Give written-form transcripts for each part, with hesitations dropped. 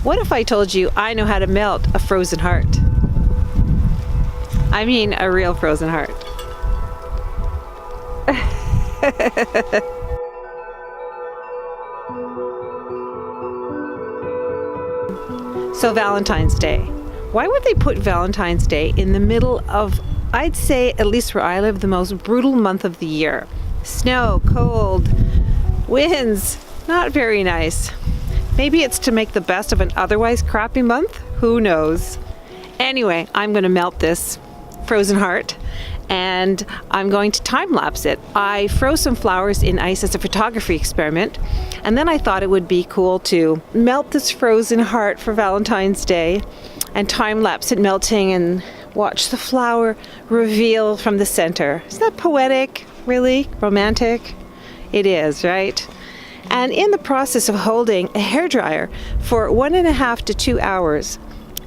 What if I told you I know how to melt a frozen heart? I mean, a real frozen heart. So Valentine's Day. Why would they put Valentine's Day in the middle of, I'd say, at least where I live, the most brutal month of the year? Snow, cold, winds, not very nice. Maybe it's to make the best of an otherwise crappy month? Who knows? Anyway, I'm going to melt this frozen heart and I'm going to time lapse it. I froze some flowers in ice as a photography experiment, and then I thought it would be cool to melt this frozen heart for Valentine's Day and time lapse it melting and watch the flower reveal from the center. Isn't that poetic? Really? Romantic? It is, right? And in the process of holding a hairdryer for 1.5 to 2 hours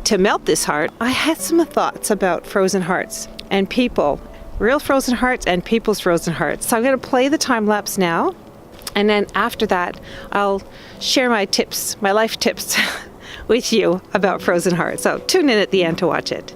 to melt this heart, I had some thoughts about frozen hearts and people. Real frozen hearts and people's frozen hearts. So I'm going to play the time lapse now, and then after that I'll share my tips, my life tips with you about frozen hearts. So tune in at the end to watch it.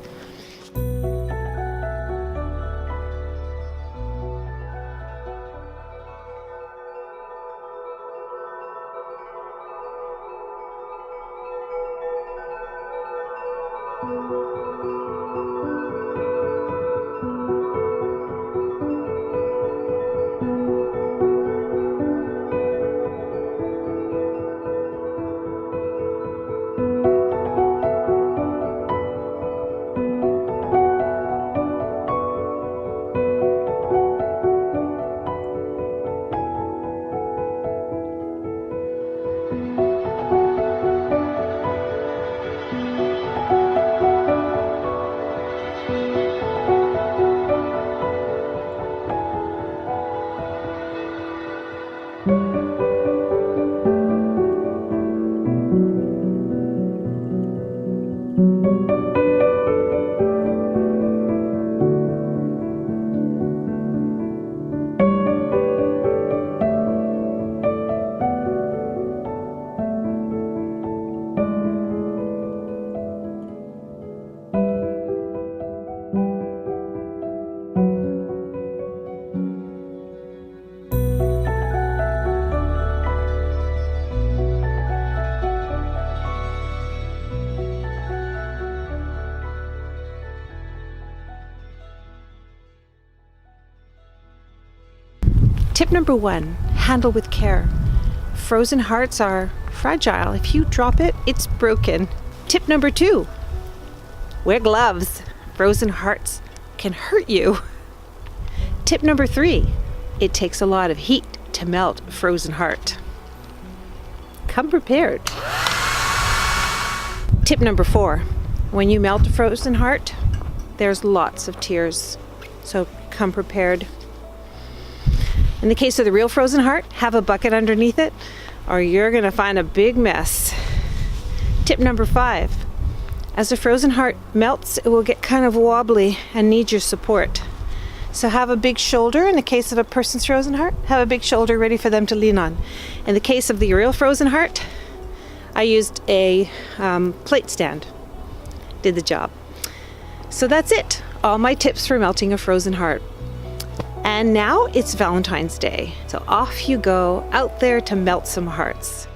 Tip number 1, handle with care. Frozen hearts are fragile. If you drop it, it's broken. Tip number 2, wear gloves. Frozen hearts can hurt you. Tip number 3, it takes a lot of heat to melt a frozen heart. Come prepared. Tip number 4, when you melt a frozen heart, there's lots of tears. So come prepared. In the case of the real frozen heart, have a bucket underneath it, or you're going to find a big mess. Tip number 5, as the frozen heart melts, it will get kind of wobbly and need your support. So have a big shoulder. In the case of a person's frozen heart, have a big shoulder ready for them to lean on. In the case of the real frozen heart, I used a plate stand. Did the job. So that's it. All my tips for melting a frozen heart. And now it's Valentine's Day, so off you go out there to melt some hearts.